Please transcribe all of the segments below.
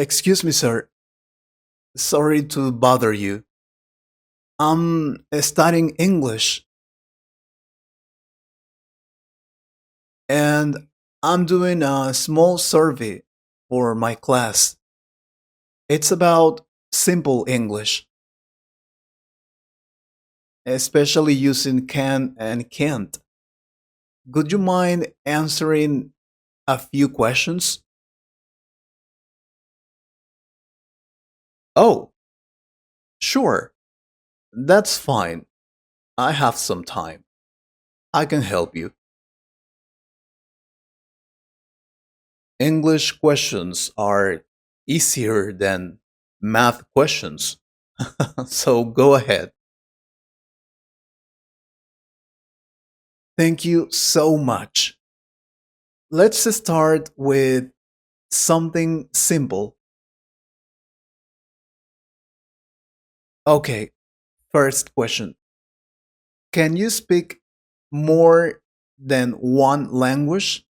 Excuse me, sir. Sorry to bother you. I'm studying English and I'm doing a small survey for my class. It's about simple English, especially using can and can't. Would you mind answering a few questions? Oh, sure. That's fine. I have some time. I can help you. English questions are easier than math questions. So go ahead. Thank you so much. Let's start with something simple. Okay, first question. Can you speak more than one language?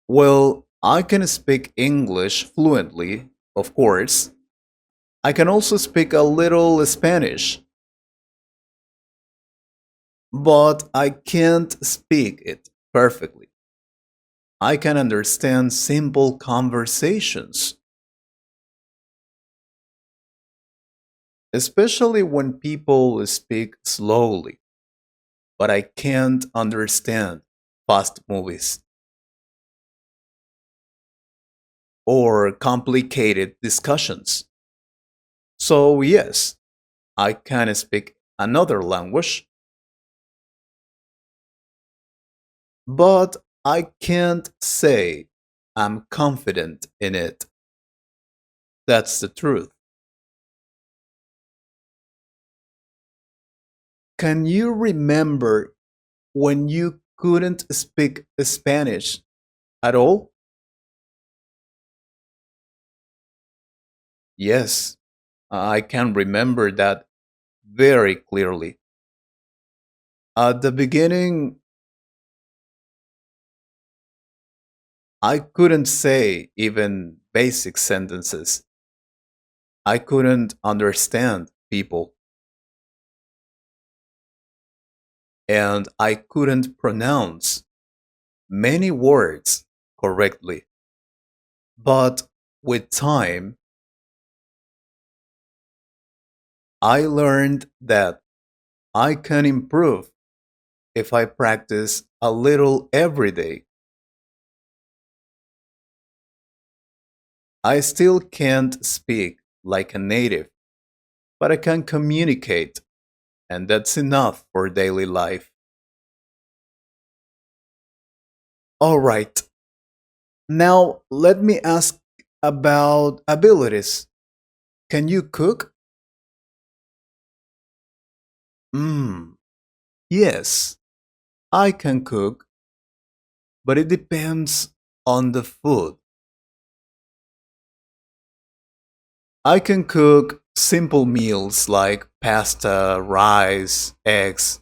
Well, I can speak English fluently, of course. I can also speak a little Spanish, but I can't speak it perfectly. I can understand simple conversations, especially when people speak slowly, but I can't understand fast movies or complicated discussions. So, yes, I can speak another language, but I can't say I'm confident in it. That's the truth. Can you remember when you couldn't speak Spanish at all? Yes, I can remember that very clearly. At the beginning, I couldn't say even basic sentences. I couldn't understand people, and I couldn't pronounce many words correctly. But with time, I learned that I can improve if I practice a little every day. I still can't speak like a native, but I can communicate, and that's enough for daily life. All right, now let me ask about abilities. Can you cook? Hmm, yes, I can cook, but it depends on the food. I can cook simple meals like pasta, rice, eggs,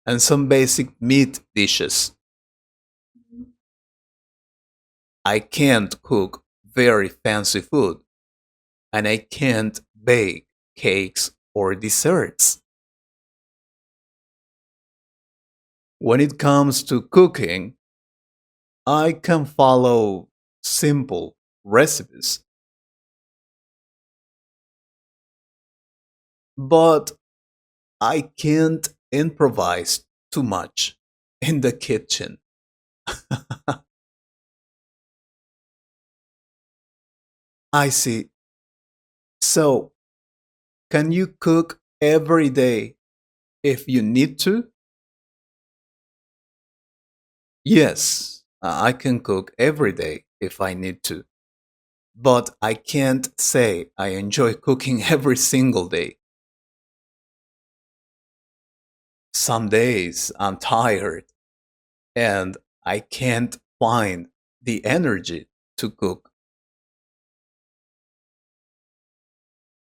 and some basic meat dishes. I can't cook very fancy food, and I can't bake cakes or desserts. When it comes to cooking, I can follow simple recipes, but I can't improvise too much in the kitchen. I see. So, can you cook every day if you need to? Yes, I can cook every day if I need to. But I can't say I enjoy cooking every single day. Some days I'm tired and I can't find the energy to cook.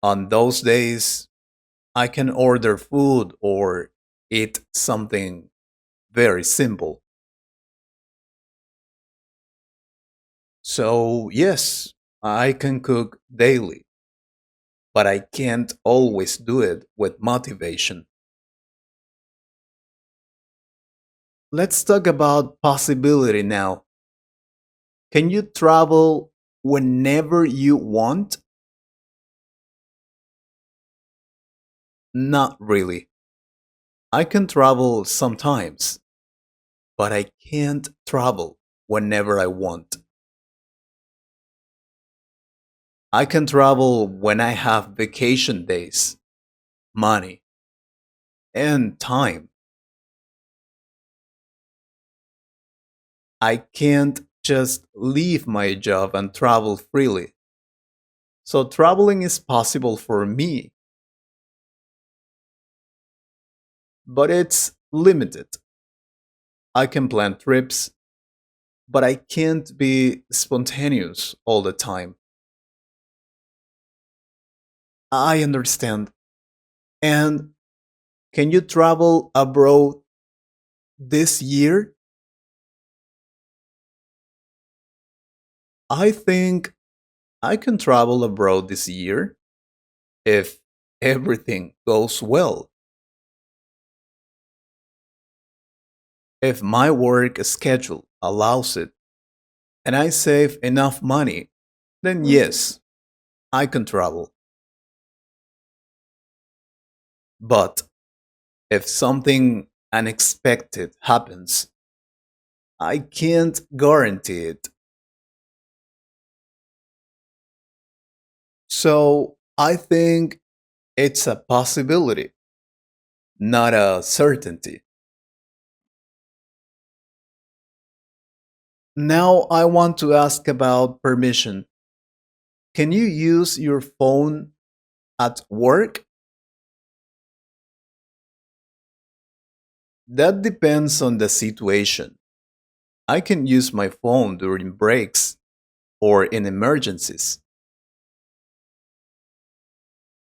On those days, I can order food or eat something very simple. So, yes, I can cook daily, but I can't always do it with motivation. Let's talk about possibility now. Can you travel whenever you want? Not really. I can travel sometimes, but I can't travel whenever I want. I can travel when I have vacation days, money, and time. I can't just leave my job and travel freely. So traveling is possible for me, but it's limited. I can plan trips, but I can't be spontaneous all the time. I understand. And can you travel abroad this year? I think I can travel abroad this year if everything goes well. If my work schedule allows it and I save enough money, then yes, I can travel. But if something unexpected happens, I can't guarantee it. So I think it's a possibility, not a certainty. Now I want to ask about permission. Can you use your phone at work? That depends on the situation. I can use my phone during breaks or in emergencies,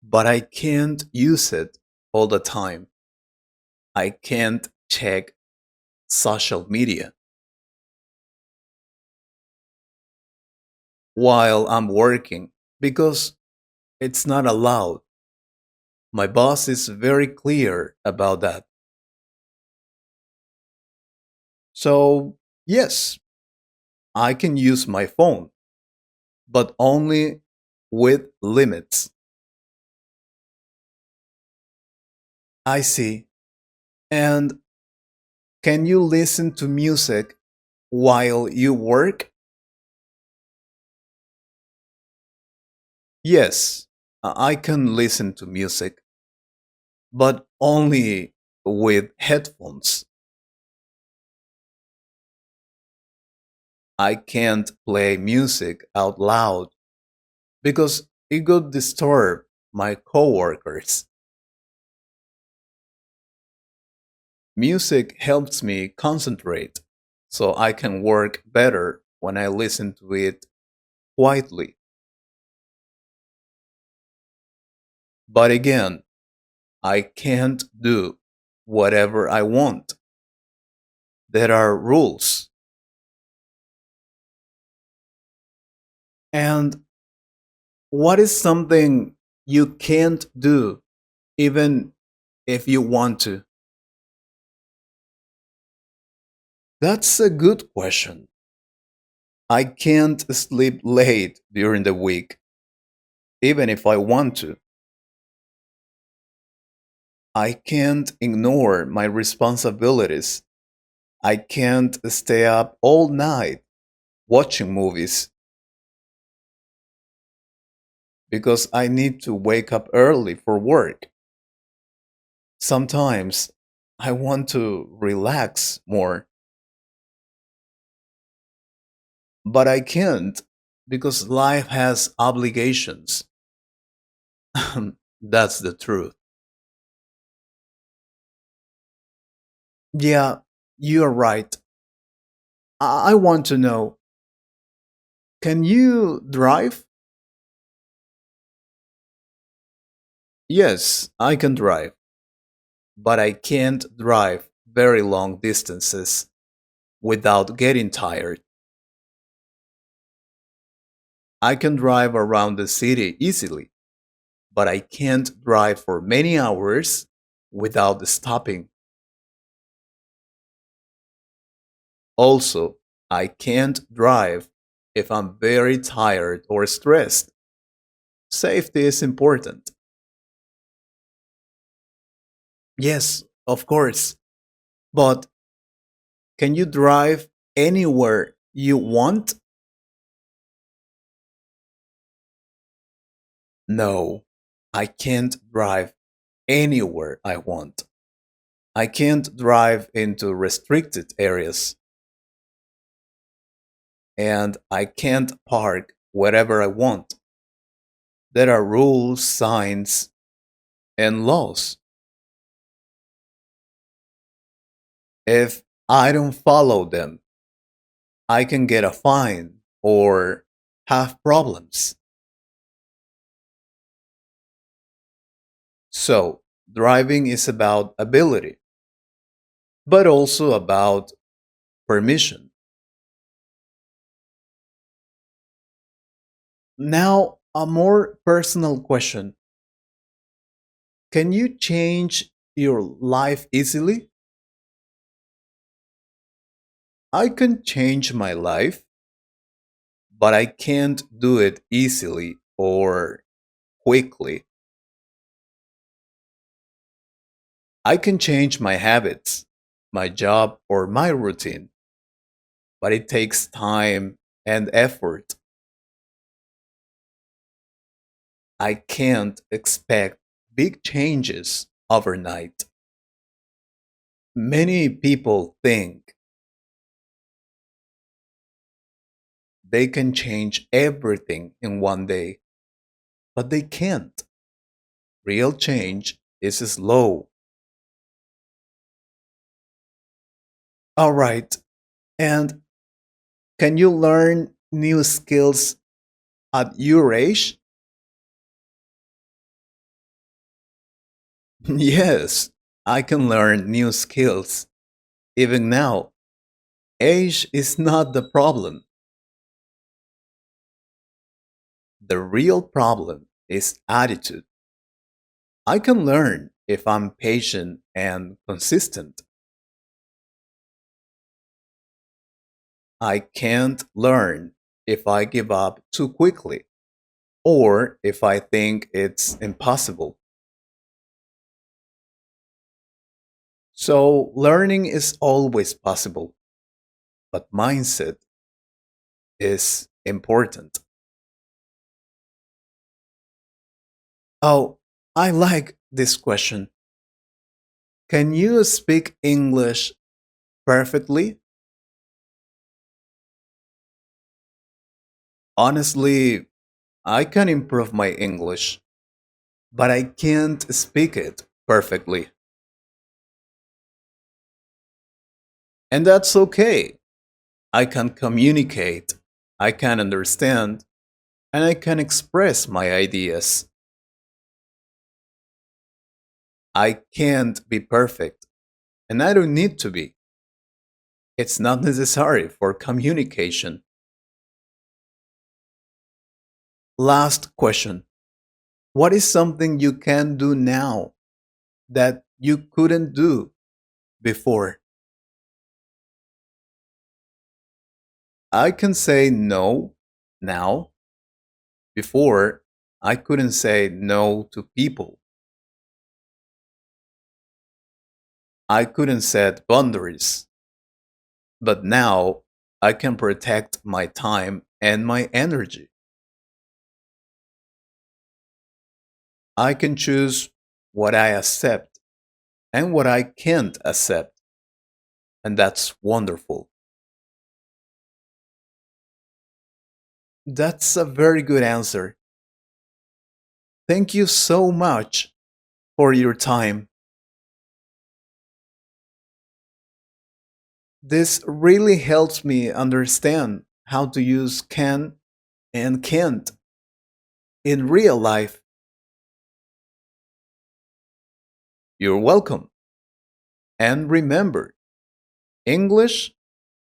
but I can't use it all the time. I can't check social media while I'm working because it's not allowed. My boss is very clear about that. So, yes, I can use my phone, but only with limits. I see. And can you listen to music while you work? Yes, I can listen to music, but only with headphones. I can't play music out loud because it could disturb my coworkers. Music helps me concentrate so I can work better when I listen to it quietly. But again, I can't do whatever I want. There are rules. And what is something you can't do even if you want to? That's a good question. I can't sleep late during the week, even if I want to. I can't ignore my responsibilities. I can't stay up all night watching movies because I need to wake up early for work. Sometimes I want to relax more, but I can't because life has obligations. That's the truth. Yeah, you're right. I want to know, can you drive? Yes, I can drive, but I can't drive very long distances without getting tired. I can drive around the city easily, but I can't drive for many hours without stopping. Also, I can't drive if I'm very tired or stressed. Safety is important. Yes, of course. But can you drive anywhere you want? No, I can't drive anywhere I want. I can't drive into restricted areas, and I can't park wherever I want. There are rules, signs, and laws. If I don't follow them, I can get a fine or have problems. So, driving is about ability, but also about permission. Now, a more personal question. Can you change your life easily? I can change my life, but I can't do it easily or quickly. I can change my habits, my job, or my routine, but it takes time and effort. I can't expect big changes overnight. Many people think they can change everything in one day, but they can't. Real change is slow. All right. And can you learn new skills at your age? Yes, I can learn new skills. Even now, age is not the problem. The real problem is attitude. I can learn if I'm patient and consistent. I can't learn if I give up too quickly or if I think it's impossible. So, learning is always possible, but mindset is important. Oh, I like this question. Can you speak English perfectly? Honestly, I can improve my English, but I can't speak it perfectly. And that's okay. I can communicate, I can understand, and I can express my ideas. I can't be perfect, and I don't need to be. It's not necessary for communication. Last question. What is something you can do now that you couldn't do before? I can say no now. Before, I couldn't say no to people. I couldn't set boundaries. But now, I can protect my time and my energy. I can choose what I accept and what I can't accept. And that's wonderful. That's a very good answer. Thank you so much for your time. This really helps me understand how to use can and can't in real life. You're welcome. And remember, English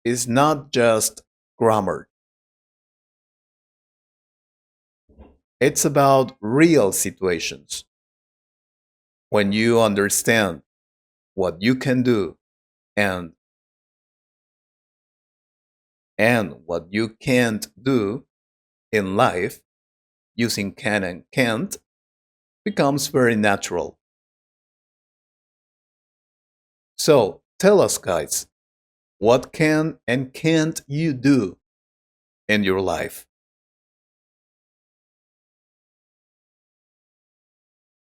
is not just grammar. It's about real situations. When you understand what you can do and what you can't do in life, using can and can't becomes very natural. So tell us, guys, what can and can't you do in your life?